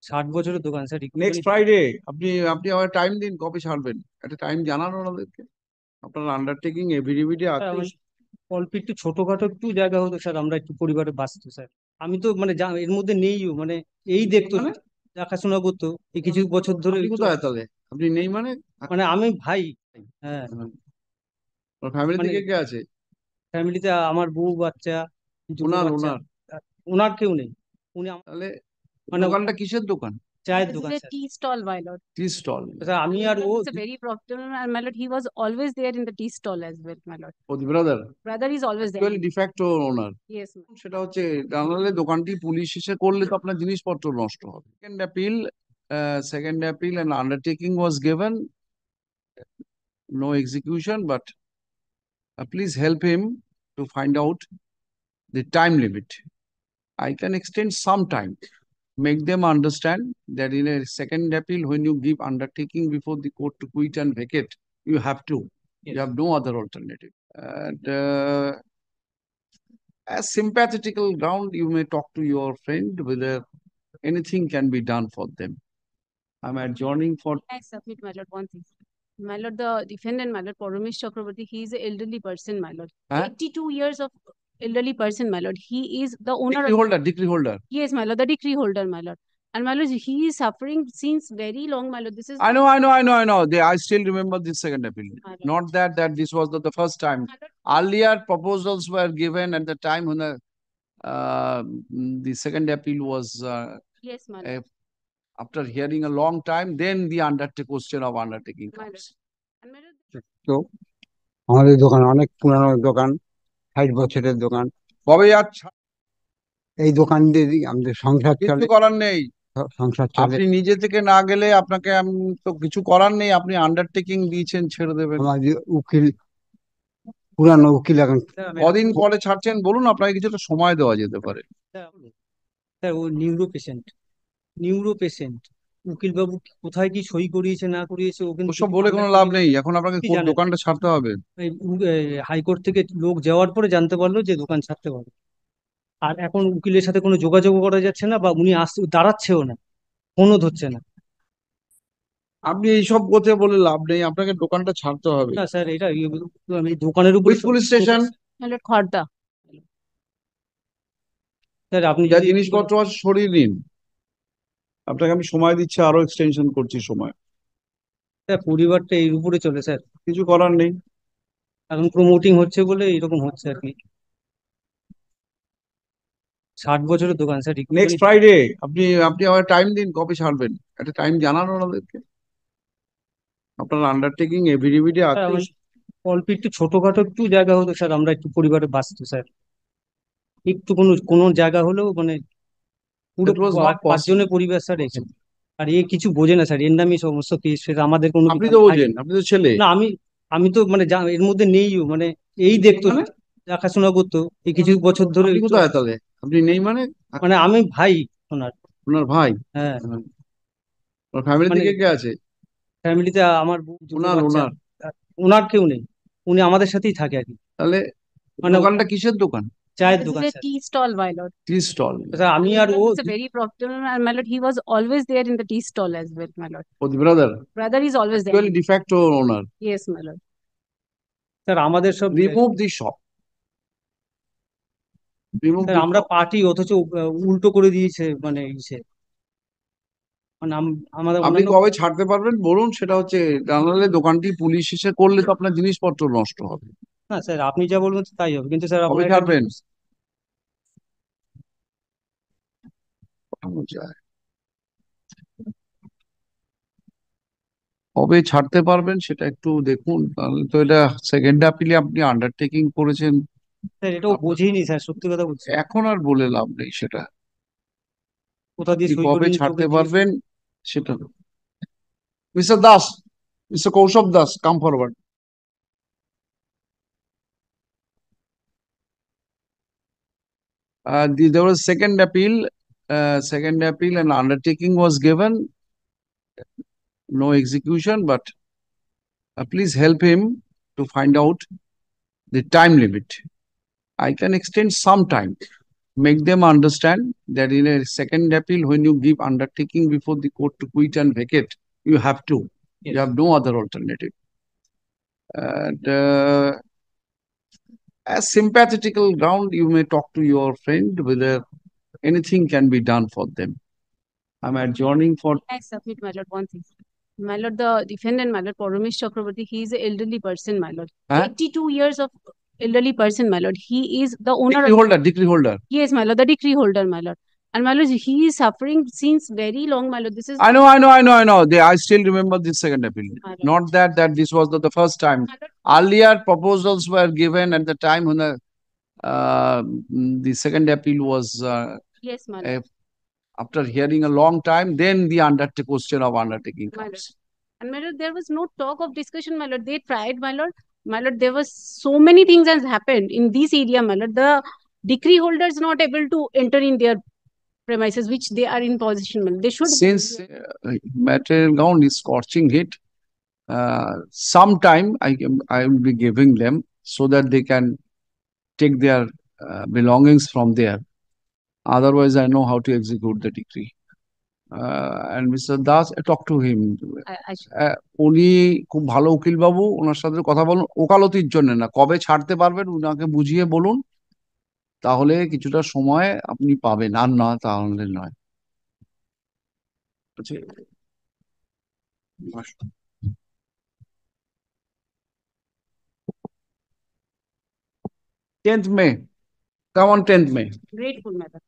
60 বছরের দোকান sir, next Friday আপনি আপনি আমার টাইম দিন, কবে ছাড়বেন একটা টাইম জানান ওনাদেরকে। আপনার আন্ডারটেকিং এভিডেভিডে আছে। অল্প একটু ছোটখাটো একটু জায়গা হতো স্যার, আমরা একটু পরিবারে বাঁচতো স্যার। আমি তো মানে এর মধ্যে নেইও, মানে এই দেখতো, মানে দেখাশোনা করতো এই কিছু বছর ধরে আপনি কোথায় তাহলে? আপনি নেই মানে? মানে আমি ভাই। হ্যাঁ। ফ্যামিলি মানে থেকে কে আছে? ফ্যামিলিতে আমার বউ, বাচ্চা, দুটো ওনার বাচ্চা। ওনার আর ওনার কেউ নেই। তাহলে মানে দোকানটা কিসের দোকান? চায়ের This is দোকান a sir. tea stall, my lord. Tea stall? Sir আমি আর ও It's a very profitable, and my lord, he was always there in the tea stall as well, my lord. ও the brother, Brother is always there. Actually de facto owner. Yes, ma'am. সেটা হচ্ছে, নাহলে দোকানটি police এসে করলে তো আপনার জিনিসপত্র নষ্ট হবে। Second appeal and undertaking was given, no execution, but please help him to find out the time limit. I can extend some time, make them understand that in a second appeal, when you give undertaking before the court to quit and vacate, you have to. You have no other alternative. And as sympathetical ground, you may talk to your friend whether anything can be done for them. I'm adjourning for. I submit, my lord, one thing. My lord, the defendant, my lord, Paramesh Chakraborty, he is an elderly person, my lord. Huh? 82 years of elderly person, my lord. He is the owner Decree of. holder, decree holder. Yes, my lord, the decree holder, my lord. And my lord, he is suffering since very long, my lord. This is. I know. I still remember this second appeal. My lord. Not that this was the first time. My lord, Earlier proposals were given at the time when the second appeal was yes, my lord. after hearing a long time, then the question of undertaking My lord. comes. And my lord, তো আমাদের দোকান অনেক পুরানো দোকান, 60 বছরের দোকান। কবে যাচ্ছে? এই দোকান দিয়ে আমাদের সংসার কিছু চলে, করার নেই। সংসার চলে। আপনি নিজে থেকে না গেলে আপনাকে আমি তো কিছু করার নেই। আপনি আন্ডারটেকিং দিয়েছেন, ছেড়ে দেবেন। আমাদের উকিল, পুরানো উকিল এখন কদিন পরে ছাড়ছেন বলুন? আপনাকে কিছুটা সময় দেওয়া যেতে পারে। স্যার ও নিউরো পেশেন্ট। উকিল বাবু কোথায় কি সই করিয়েছে না করিয়েছে ও কিন্তু ওসব বলে কোনো লাভ নেই, এখন আপনাকে কোর্ট জানেন। দোকানটা ছাড়তে হবে। হাইকোর্ট থেকে লোক যাওয়ার পরে জানতে পারলো যে দোকান ছাড়তে পারবে। আর এখন উকিলের সাথে কোনো যোগাযোগ করা যাচ্ছে না, বা উনি আসতে দাঁড়াচ্ছেও না, ফোনও ধরছে না। আপনি এইসব কথা বলে লাভ নেই, আপনাকে দোকানটা ছাড়তে হবে। না স্যার, এটা আমি দোকানের উপর। With police station. my lord, Kharda. Sir আপনি যা যদি জিনিসপত্র আছে সরিয়ে নিন। আপনাকে আমি সময় দিচ্ছি, আরো এক্সটেনশন করছি সময়। স্যার পরিবারটা এর উপরে চলে স্যার। কিছু করার নেই। এখন প্রমোটিং হচ্ছে বলে এরকম হচ্ছে আর কি। 60 বছরের দোকান স্যার, নেক্সট ফ্রাইডে আপনি আপনি আমার টাইম দিন, কবে ছাড়বেন একটা টাইম জানান ওনাদেরকে। আপনার আন্ডারটেকিং এভিডেভিডে আছে। অল্প একটু ছোটখাটো একটু জায়গা হতো স্যার, আমরা একটু পরিবারে বাঁচতো স্যার। একটু কোনো কোনো জায়গা হলেও মানে পুরো That was not possible. 5 জনের পরিবার স্যার এখানে। আর এ কিছু বোঝে না স্যার, এর নামই সমস্ত কেস ফেস, আমাদের কোনো আপনি কিছু তো থাকে বোঝেন, আপনি তো ছেলে। না। আমি তো মানে এর মধ্যে নেইও, মানে এই দেখতো, মানে দেখাশোনা করতো এই কিছু বছর ধরে আপনি কোথায় তাহলে? আপনি নেই মানে? মানে আমি ভাই ওনার। ওনার ভাই? হ্যাঁ। ওনার ফ্যামিলি মানে থেকে কে আছে? ফ্যামিলিতে আমার বউ, দুটো ওনার বাচ্চা। ওনার আর ওনার কেউ নেই, উনি আমাদের সাথেই থাকে আর কি। তাহলে মানে দোকানটা কিসের দোকান? চায়ের This is দোকান a sir. tea stall, my lord. Tea stall? Sir আমি আর ও It's a very profitable, and my lord, he was always there in the tea stall as well, my lord. ও the brother, Brother is always there. Actually de facto owner. Yes, my lord. Sir আমাদের সব remove the shop, remove sir the আমরা shop. Party, অথচ উল্টো করে দিয়েছে মানে ইসে, মানে আমাদের আপনি অন্যান্য। কবে ছাড়তে পারবেন বলুন, সেটা হচ্ছে, নাহলে দোকানটি পুলিশ এসে করলে তো আপনার জিনিসপত্র নষ্ট হবে। না স্যার, আপনি যা বলবেন তাই হবে, কিন্তু স্যার কবে আপনার একটা ছাড়বেন? পাঠানো যায়। কবে ছাড়তে পারবেন সেটা একটু দেখুন, তাহলে তো এটা সেকেন্ড আপিলে আপনি আন্ডারটেকিং করেছেন। স্যার এটাও বোঝেইনি স্যার, সত্যি কথা বলছি। এখন আর বলে লাভ নেই সেটা। কোথা দিয়ে আপনি সই কবে করিনি ছাড়তে চোখে দিয়ে। পারবেন সেটা। Mister Das, mister Kaushab Das, come forward. There was second appeal and undertaking was given, no execution, but please help him to find out the time limit. I can extend some time, make them understand that in a second appeal, when you give undertaking before the court to quit and vacate, you have to. You Yes. have no other alternative. And as sympathetical ground, you may talk to your friend whether anything can be done for them. I'm adjourning for I submit, my lord, one thing. My lord, the defendant, my lord, Paramesh Chakraborty, he is an elderly person, my lord. Huh? 82 years of elderly person, my lord. He is the owner decree of, holder, decree holder. yes, my lord, the decree holder, my lord. And my lord, he is suffering since very long, my lord. This is, I know. I still remember this second appeal. my lord. Not that this was the first time. My lord, Earlier proposals were given at the time when the second appeal was yes, my lord. after hearing a long time. Then the question of undertaking My lord. comes. And my lord, there was no talk of discussion, my lord. They tried, my lord. My lord, there was so many things has happened in this area, my lord. The decree holder is not able to enter in their premises, which they are in possession, my lord. They should. Since material ground is scorching heat, sometime I will be giving them so that they can take their belongings from there. Otherwise, I know how to execute the decree. And Mr. Das, talk to him. I should. উনি খুব ভালো উকিল বাবু, ওনার সাথে কথা বলুন, ওকালতির জন্য না, কবে ছাড়তে পারবেন উনাকে বুঝিয়ে বলুন, তাহলে কিছুটা সময় আপনি পাবেন, আর না তাহলে নয়। আচ্ছা, 10th May, come on 10th May. Grateful, my lord.